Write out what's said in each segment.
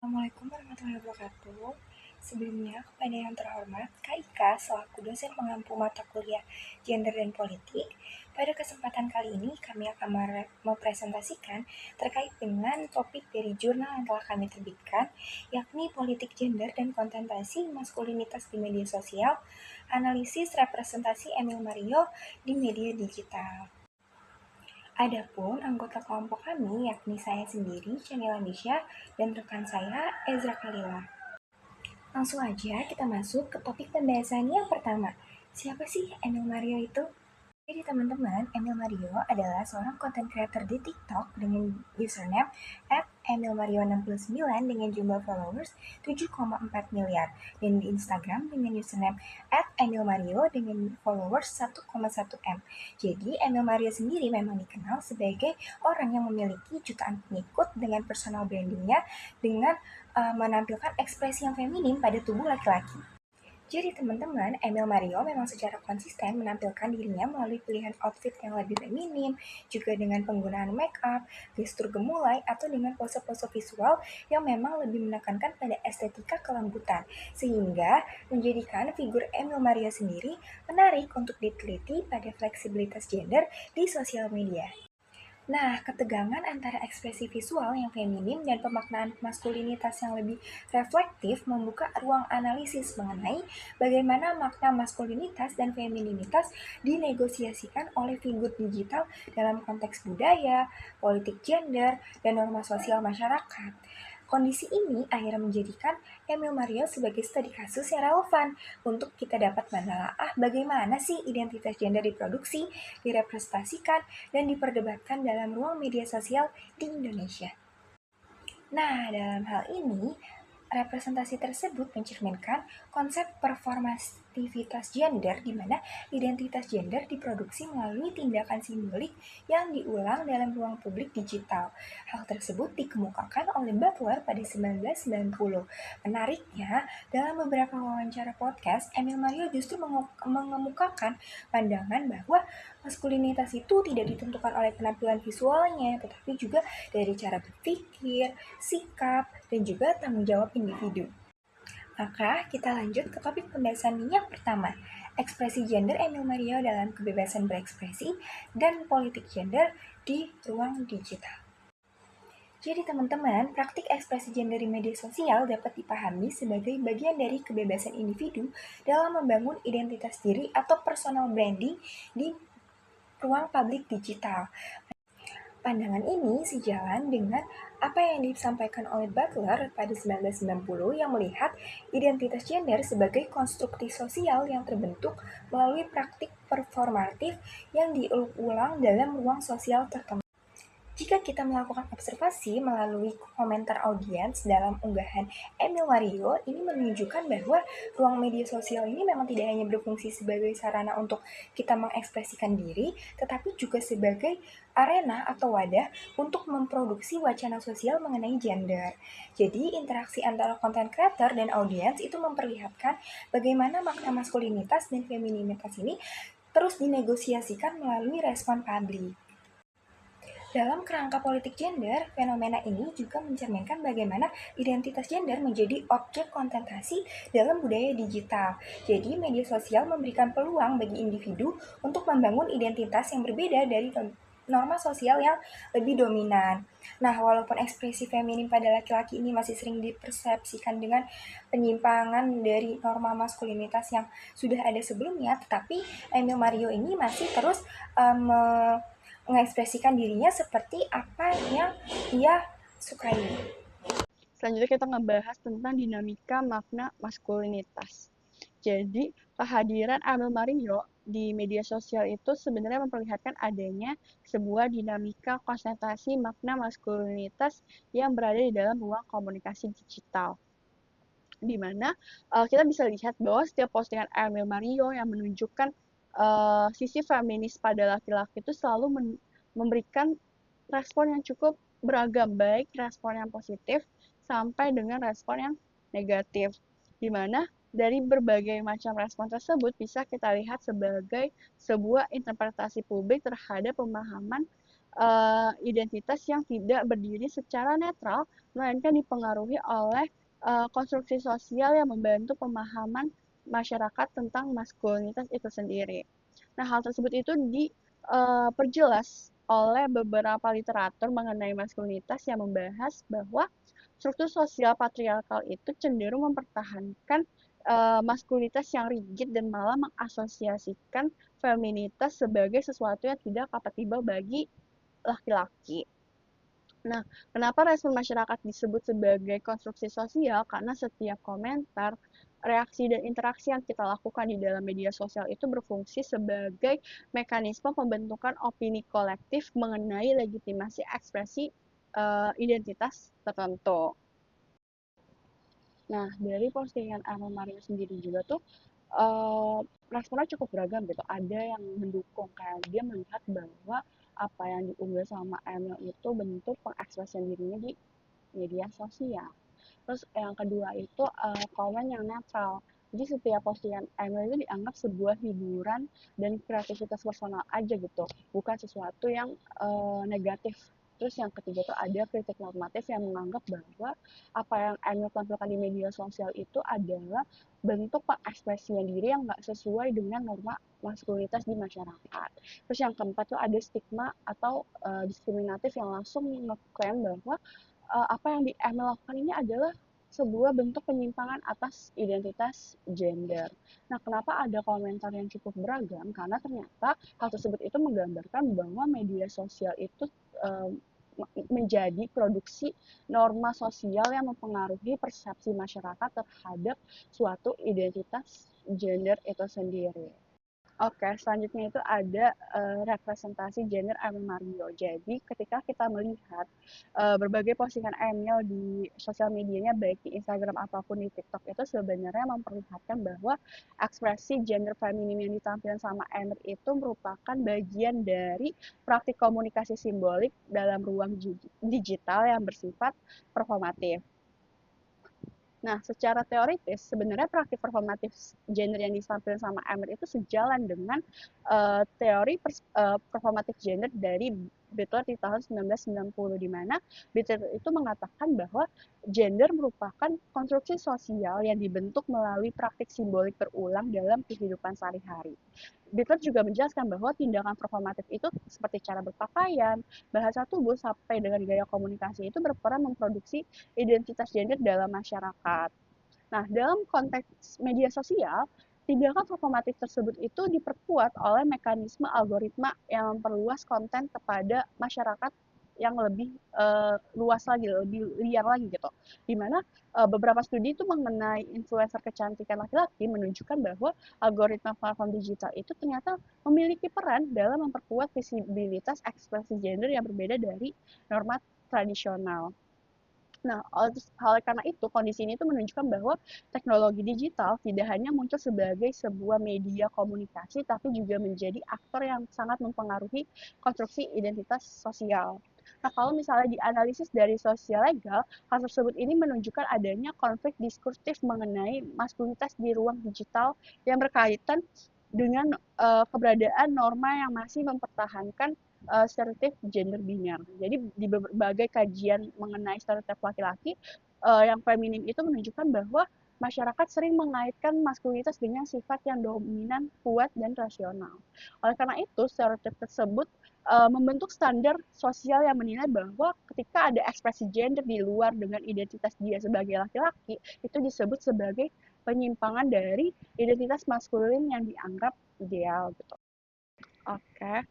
Assalamualaikum warahmatullahi wabarakatuh. Sebelumnya, kepada yang terhormat, Kak Ika selaku dosen pengampu mata kuliah Gender dan Politik, pada kesempatan kali ini kami akan mempresentasikan terkait dengan topik dari jurnal yang telah kami terbitkan, yakni Politik Gender dan Kontentasi Maskulinitas di Media Sosial, Analisis Representasi Emil Mario di Media Digital. Adapun anggota kelompok kami, yakni saya sendiri, Shanila Misha, dan rekan saya, Ezra Kalila. Langsung aja kita masuk ke topik pembahasan yang pertama. Siapa sih Emil Mario itu? Jadi teman-teman, Emil Mario adalah seorang content creator di TikTok dengan username @emilmario69 dengan jumlah followers 7,4 miliar dan di Instagram dengan username @emilmario dengan followers 1,1 M. Jadi Emil Mario sendiri memang dikenal sebagai orang yang memiliki jutaan pengikut dengan personal brandingnya dengan menampilkan ekspresi yang feminim pada tubuh laki-laki. Jadi teman-teman, Emil Mario memang secara konsisten menampilkan dirinya melalui pilihan outfit yang lebih feminim, juga dengan penggunaan make up, gestur gemulai, atau dengan pose-pose visual yang memang lebih menekankan pada estetika kelembutan, sehingga menjadikan figur Emil Mario sendiri menarik untuk diteliti pada fleksibilitas gender di sosial media. Nah, ketegangan antara ekspresi visual yang feminim dan pemaknaan maskulinitas yang lebih reflektif membuka ruang analisis mengenai bagaimana makna maskulinitas dan femininitas dinegosiasikan oleh figur digital dalam konteks budaya, politik gender, dan norma sosial masyarakat. Kondisi ini akhirnya menjadikan Emil Mario sebagai studi kasus yang relevan untuk kita dapat menelaah bagaimana sih identitas gender diproduksi, direpresentasikan, dan diperdebatkan dalam ruang media sosial di Indonesia. Nah, dalam hal ini, representasi tersebut mencerminkan konsep performativitas gender di mana identitas gender diproduksi melalui tindakan simbolik yang diulang dalam ruang publik digital. Hal tersebut dikemukakan oleh Butler pada 1990. Menariknya, dalam beberapa wawancara podcast, Emil Mario justru mengemukakan pandangan bahwa maskulinitas itu tidak ditentukan oleh penampilan visualnya, tetapi juga dari cara berpikir, sikap, dan juga tanggung jawab individu. Maka kita lanjut ke topik pembahasan yang pertama, ekspresi gender Emil Mario dalam kebebasan berekspresi dan politik gender di ruang digital. Jadi teman-teman, praktik ekspresi gender di media sosial dapat dipahami sebagai bagian dari kebebasan individu dalam membangun identitas diri atau personal branding di ruang publik digital. Pandangan ini sejalan dengan apa yang disampaikan oleh Butler pada 1990 yang melihat identitas gender sebagai konstruksi sosial yang terbentuk melalui praktik performatif yang diulang dalam ruang sosial tertentu. Jika kita melakukan observasi melalui komentar audiens dalam unggahan Emil Mario, ini menunjukkan bahwa ruang media sosial ini memang tidak hanya berfungsi sebagai sarana untuk kita mengekspresikan diri, tetapi juga sebagai arena atau wadah untuk memproduksi wacana sosial mengenai gender. Jadi, interaksi antara konten creator dan audiens itu memperlihatkan bagaimana makna maskulinitas dan femininitas ini terus dinegosiasikan melalui respon publik. Dalam kerangka politik gender, fenomena ini juga mencerminkan bagaimana identitas gender menjadi objek kontentasi dalam budaya digital. Jadi, media sosial memberikan peluang bagi individu untuk membangun identitas yang berbeda dari norma sosial yang lebih dominan. Nah, walaupun ekspresi feminim pada laki-laki ini masih sering dipersepsikan dengan penyimpangan dari norma maskulinitas yang sudah ada sebelumnya, tetapi Emil Mario ini masih terus mengekspresikan dirinya seperti apa yang ia sukai. Selanjutnya kita ngebahas tentang dinamika makna maskulinitas. Jadi, kehadiran Emil Mario di media sosial itu sebenarnya memperlihatkan adanya sebuah dinamika konsentrasi makna maskulinitas yang berada di dalam ruang komunikasi digital. Di mana kita bisa lihat bahwa setiap postingan Emil Mario yang menunjukkan sisi feminis pada laki-laki itu selalu memberikan respon yang cukup beragam, baik respon yang positif sampai dengan respon yang negatif. Di mana dari berbagai macam respon tersebut bisa kita lihat sebagai sebuah interpretasi publik terhadap pemahaman identitas yang tidak berdiri secara netral, melainkan dipengaruhi oleh konstruksi sosial yang membantu pemahaman masyarakat tentang maskulinitas itu sendiri. Nah, hal tersebut itu diperjelas oleh beberapa literatur mengenai maskulinitas yang membahas bahwa struktur sosial patriarkal itu cenderung mempertahankan maskulinitas yang rigid dan malah mengasosiasikan feminitas sebagai sesuatu yang tidak kompatibel bagi laki-laki. Nah, kenapa respon masyarakat disebut sebagai konstruksi sosial? Karena setiap komentar, reaksi, dan interaksi yang kita lakukan di dalam media sosial itu berfungsi sebagai mekanisme pembentukan opini kolektif mengenai legitimasi ekspresi identitas tertentu. Nah, dari postingan Errol Mario sendiri juga tuh uh, responnya cukup beragam gitu. Ada yang mendukung, kayak dia melihat bahwa apa yang diunggah sama Emil itu bentuk pengekspresian dirinya di media sosial. Terus yang kedua itu komen yang netral. Jadi setiap postingan Emil itu dianggap sebuah hiburan dan kreativitas personal aja gitu, bukan sesuatu yang negatif. Terus yang ketiga itu ada kritik normatif yang menganggap bahwa apa yang Emil tampilkan di media sosial itu adalah bentuk pengekspresian diri yang nggak sesuai dengan norma maskulinitas di masyarakat. Terus yang keempat tuh ada stigma atau diskriminatif yang langsung ngeklaim bahwa apa yang di Emil lakukan ini adalah sebuah bentuk penyimpangan atas identitas gender. Nah, kenapa ada komentar yang cukup beragam? Karena ternyata hal tersebut itu menggambarkan bahwa media sosial itu menjadi produksi norma sosial yang mempengaruhi persepsi masyarakat terhadap suatu identitas gender itu sendiri. Oke, selanjutnya itu ada representasi gender Emil Mario. Jadi, ketika kita melihat berbagai postingan Emil di sosial medianya, baik di Instagram ataupun di TikTok, itu sebenarnya memperlihatkan bahwa ekspresi gender feminim yang ditampilkan sama Emil itu merupakan bagian dari praktik komunikasi simbolik dalam ruang digital yang bersifat performatif. Nah, secara teoritis sebenarnya praktik performatif gender yang ditampilkan sama Emmer itu sejalan dengan teori performatif gender dari Butler di tahun 1990, di mana Butler itu mengatakan bahwa gender merupakan konstruksi sosial yang dibentuk melalui praktik simbolik berulang dalam kehidupan sehari-hari. Butler juga menjelaskan bahwa tindakan performatif itu seperti cara berpakaian, bahasa tubuh, sampai dengan gaya komunikasi itu berperan memproduksi identitas gender dalam masyarakat. Nah, dalam konteks media sosial, tindakan performatif tersebut itu diperkuat oleh mekanisme algoritma yang memperluas konten kepada masyarakat yang lebih luas lagi, lebih liar lagi gitu. Dimana beberapa studi itu mengenai influencer kecantikan laki-laki menunjukkan bahwa algoritma platform digital itu ternyata memiliki peran dalam memperkuat visibilitas ekspresi gender yang berbeda dari norma tradisional. Nah, oleh karena itu, kondisi ini tuh menunjukkan bahwa teknologi digital tidak hanya muncul sebagai sebuah media komunikasi, tapi juga menjadi aktor yang sangat mempengaruhi konstruksi identitas sosial. Nah, kalau misalnya dianalisis dari sosial legal, hal tersebut ini menunjukkan adanya konflik diskursif mengenai maskulinitas di ruang digital yang berkaitan dengan keberadaan norma yang masih mempertahankan stereotip gender biner. Jadi di berbagai kajian mengenai stereotip laki-laki yang feminim itu menunjukkan bahwa masyarakat sering mengaitkan maskulinitas dengan sifat yang dominan, kuat, dan rasional. Oleh karena itu, stereotip tersebut membentuk standar sosial yang menilai bahwa ketika ada ekspresi gender di luar dengan identitas dia sebagai laki-laki, itu disebut sebagai penyimpangan dari identitas maskulin yang dianggap ideal gitu. Oke,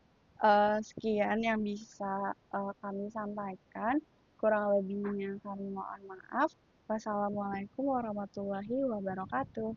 sekian yang bisa kami sampaikan. Kurang lebihnya kami mohon maaf. Wassalamualaikum warahmatullahi wabarakatuh.